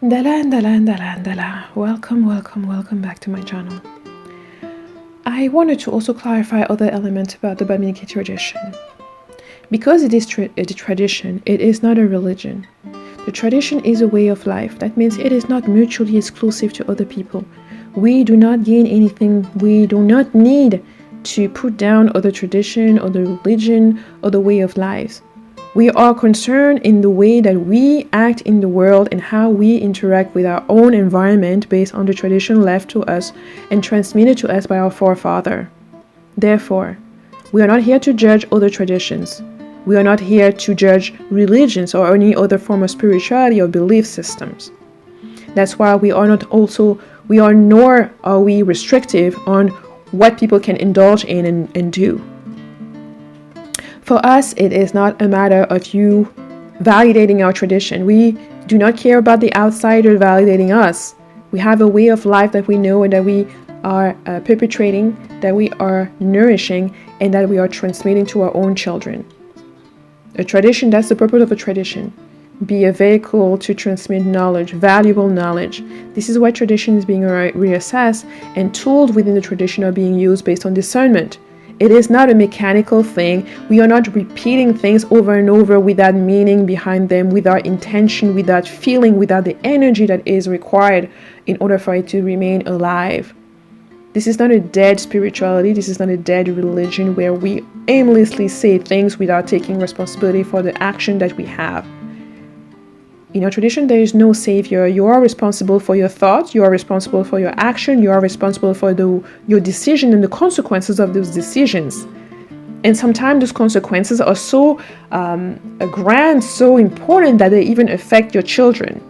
Ndala. Welcome back to my channel. I wanted to also clarify other elements about the Bamileke tradition. Because it is a tradition, it is not a religion. The tradition is a way of life. That means it is not mutually exclusive to other people. We do not gain anything. We do not need to put down other tradition, other religion, other way of life. We are concerned in the way that we act in the world and how we interact with our own environment based on the tradition left to us and transmitted to us by our forefather. Therefore, we are not here to judge other traditions. We are not here to judge religions or any other form of spirituality or belief systems. That's why nor are we restrictive on what people can indulge in and do. For us, it is not a matter of you validating our tradition. We do not care about the outsider validating us. We have a way of life that we know and that we are perpetrating, that we are nourishing, and that we are transmitting to our own children. A tradition, that's the purpose of a tradition. Be a vehicle to transmit knowledge, valuable knowledge. This is why tradition is being reassessed, and tools within the tradition are being used based on discernment. It is not a mechanical thing. We are not repeating things over and over without meaning behind them, without intention, without feeling, without the energy that is required in order for it to remain alive. This is not a dead spirituality. This is not a dead religion where we aimlessly say things without taking responsibility for the action that we have. In our tradition, there is no savior. You are responsible for your thoughts. You are responsible for your action. You are responsible for your decision and the consequences of those decisions. And sometimes those consequences are so grand, so important that they even affect your children.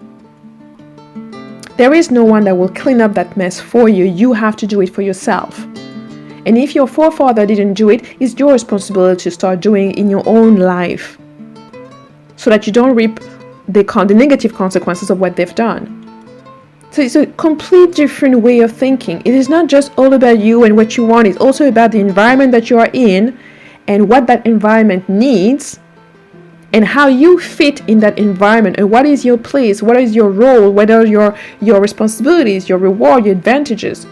There is no one that will clean up that mess for you. You have to do it for yourself. And if your forefather didn't do it, it's your responsibility to start doing it in your own life so that you don't reap the negative consequences of what they've done. So it's a complete different way of thinking. It is not just all about you and what you want. It's also about the environment that you are in and what that environment needs and how you fit in that environment and what is your place, what is your role, what are your responsibilities, your reward, your advantages.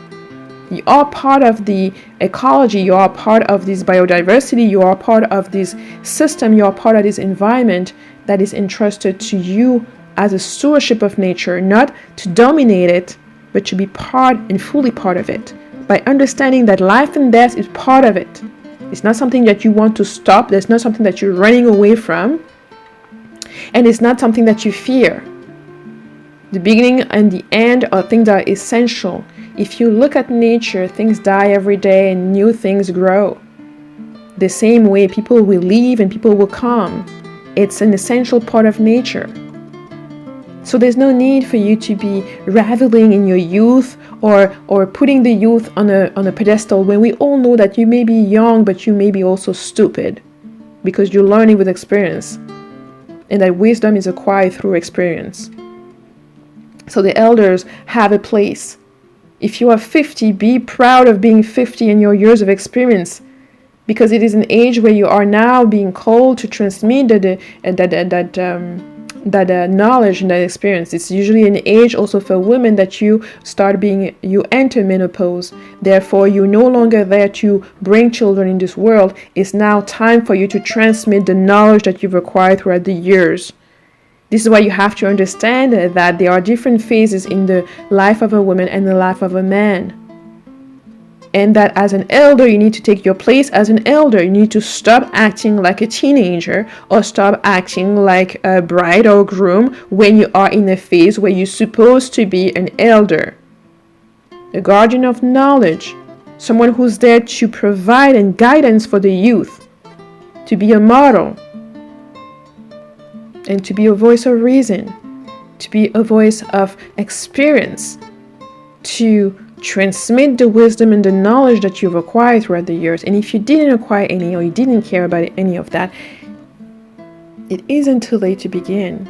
You are part of the ecology, you are part of this biodiversity, you are part of this system, you are part of this environment that is entrusted to you as a stewardship of nature, not to dominate it, but to be part and fully part of it. By understanding that life and death is part of it. It's not something that you want to stop, there's not something that you're running away from, and it's not something that you fear. The beginning and the end are things that are essential. If you look at nature, things die every day and new things grow. The same way people will leave and people will come. It's an essential part of nature. So there's no need for you to be reveling in your youth or putting the youth on a pedestal when we all know that you may be young, but you may be also stupid because you're learning with experience and that wisdom is acquired through experience. So the elders have a place. If you are 50, be proud of being 50 in your years of experience, because it is an age where you are now being called to transmit that knowledge and that experience. It's usually an age also for women that you enter menopause. Therefore, you're no longer there to bring children in this world. It's now time for you to transmit the knowledge that you've acquired throughout the years. This is why you have to understand that there are different phases in the life of a woman and the life of a man. And that as an elder, you need to take your place as an elder. You need to stop acting like a teenager or stop acting like a bride or groom when you are in a phase where you're supposed to be an elder. A guardian of knowledge. Someone who's there to provide and guidance for the youth. To be a model. And to be a voice of reason. To be a voice of experience. To transmit the wisdom and the knowledge that you've acquired throughout the years. And if you didn't acquire any or you didn't care about any of that, it isn't too late to begin.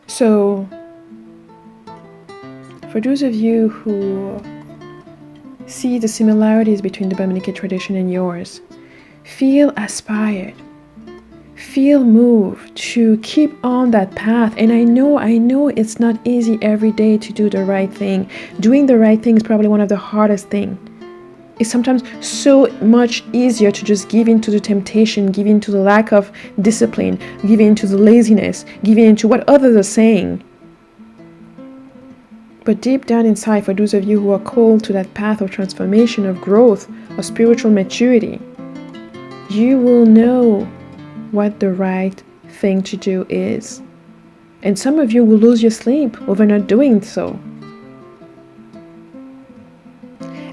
So, for those of you who see the similarities between the Bamileke tradition and yours, feel aspired. feel moved to keep on that path. And I know it's not easy every day to do the right thing. Doing the right thing is probably one of the hardest things. It's sometimes so much easier to just give in to the temptation, give in to the lack of discipline, give in to the laziness, give in to what others are saying. But deep down inside, for those of you who are called to that path of transformation, of growth, of spiritual maturity, you will know what the right thing to do is. And some of you will lose your sleep over not doing so.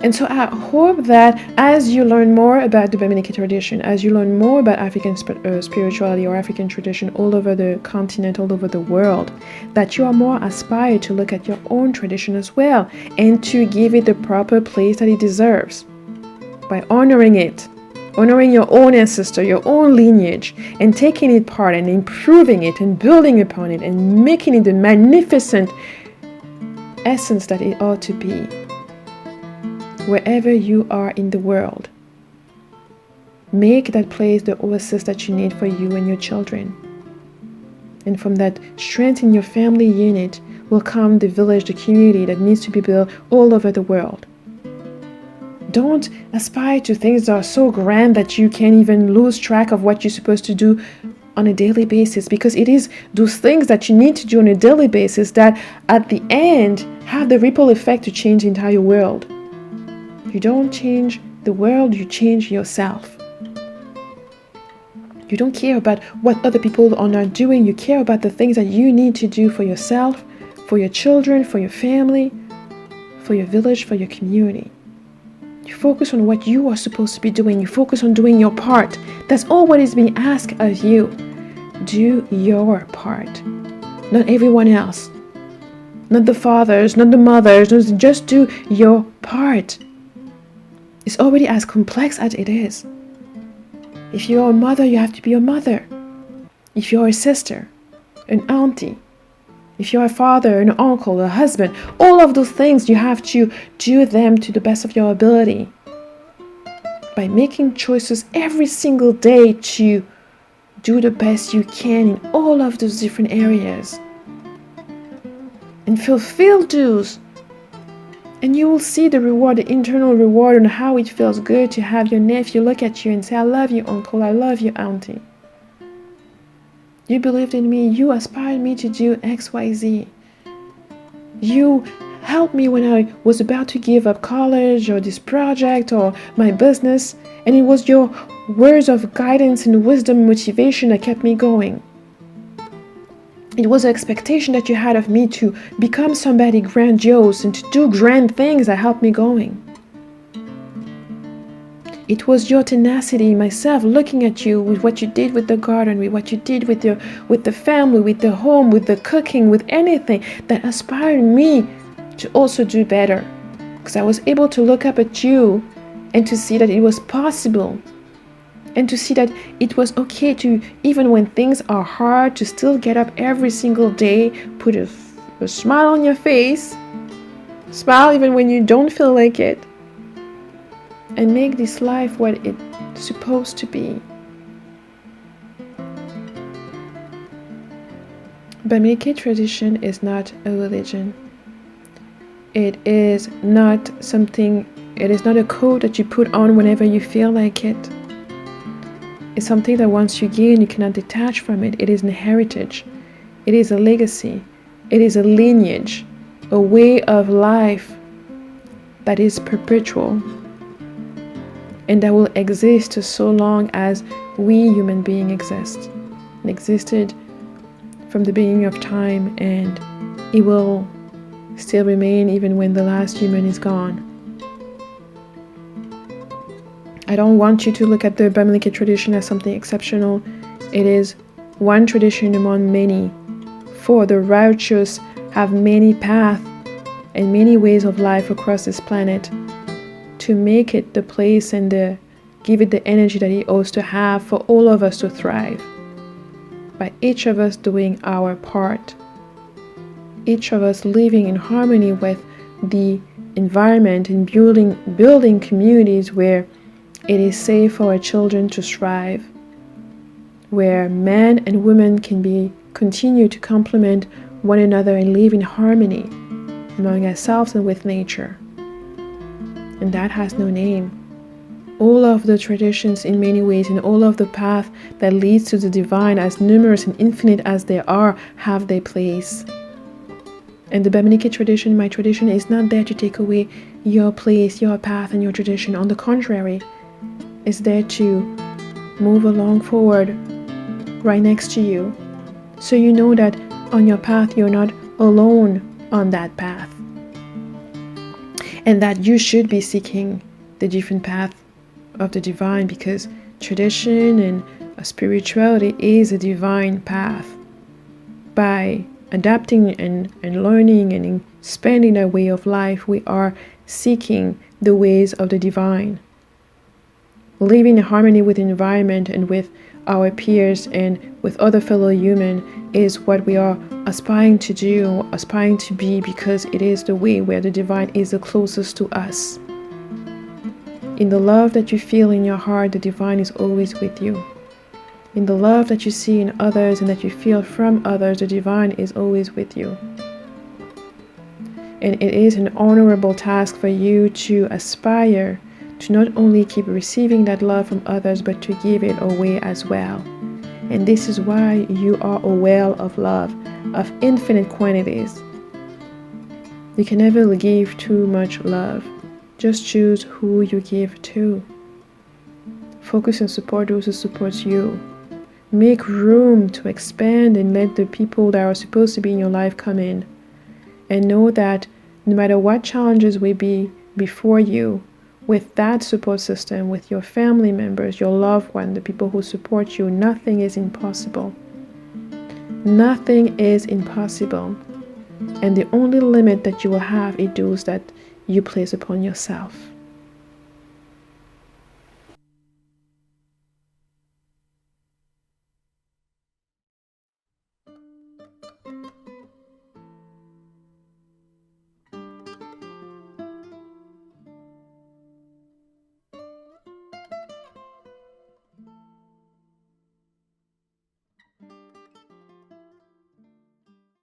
And so I hope that as you learn more about the Bamileke tradition, as you learn more about African spirituality or African tradition all over the continent, all over the world, that you are more aspired to look at your own tradition as well and to give it the proper place that it deserves by honoring it, honoring your own ancestor, your own lineage, and taking it part and improving it and building upon it and making it the magnificent essence that it ought to be. Wherever you are in the world, make that place the oasis that you need for you and your children. And from that strength in your family unit will come the village, the community that needs to be built all over the world. Don't aspire to things that are so grand that you can't even lose track of what you're supposed to do on a daily basis, because it is those things that you need to do on a daily basis that at the end have the ripple effect to change the entire world. You don't change the world, you change yourself. You don't care about what other people are not doing. You care about the things that you need to do for yourself, for your children, for your family, for your village, for your community. You focus on what you are supposed to be doing. You focus on doing your part. That's all what is being asked of you. Do your part. Not everyone else. Not the fathers, not the mothers. Just do your part. It's already as complex as it is. If you're a mother, you have to be a mother. If you're a sister, an auntie, if you're a father, an uncle, a husband, all of those things, you have to do them to the best of your ability by making choices every single day to do the best you can in all of those different areas and fulfill those. And you will see the reward, the internal reward, and how it feels good to have your nephew look at you and say, I love you, uncle, I love you, auntie. You believed in me, you aspired me to do X, Y, Z. You helped me when I was about to give up college or this project or my business, and it was your words of guidance and wisdom and motivation that kept me going. It was an expectation that you had of me to become somebody grandiose and to do grand things that helped me going. It was your tenacity, myself, looking at you with what you did with the garden, with what you did with the family, with the home, with the cooking, with anything that inspired me to also do better. Because I was able to look up at you and to see that it was possible. And to see that it was okay to, even when things are hard, to still get up every single day, put a smile on your face, smile even when you don't feel like it, and make this life what it's supposed to be. Bamileke tradition is not a religion. It is not a code that you put on whenever you feel like it. It's something that once you gain, you cannot detach from it. It is a heritage. It is a legacy. It is a lineage, a way of life that is perpetual and that will exist so long as we human beings exist. It existed from the beginning of time, and it will still remain even when the last human is gone. I don't want you to look at the Bamileke tradition as something exceptional. It is one tradition among many. For the righteous have many paths and many ways of life across this planet to make it the place and give it the energy that it ought to have for all of us to thrive. By each of us doing our part. Each of us living in harmony with the environment and building communities where it is safe for our children to thrive, where men and women can continue to complement one another and live in harmony among ourselves and with nature. And that has no name. All of the traditions in many ways and all of the path that leads to the divine, as numerous and infinite as they are, have their place. And the Bamileke tradition, my tradition, is not there to take away your place, your path, and your tradition. On the contrary, it's there to move along forward right next to you, so you know that on your path you're not alone on that path, and that you should be seeking the different path of the divine, because tradition and spirituality is a divine path. By adapting and learning and expanding our way of life, we are seeking the ways of the divine. Living in harmony with the environment and with our peers and with other fellow humans is what we are aspiring to do, aspiring to be, because it is the way where the divine is the closest to us. In the love that you feel in your heart, the divine is always with you. In the love that you see in others and that you feel from others, the divine is always with you. And it is an honorable task for you to aspire to not only keep receiving that love from others, but to give it away as well. And this is why you are a well of love, of infinite quantities. You can never give too much love. Just choose who you give to. Focus and support those who support you. Make room to expand and let the people that are supposed to be in your life come in. And know that no matter what challenges will be before you, with that support system, with your family members, your loved one, the people who support you, nothing is impossible. Nothing is impossible. And the only limit that you will have is those that you place upon yourself.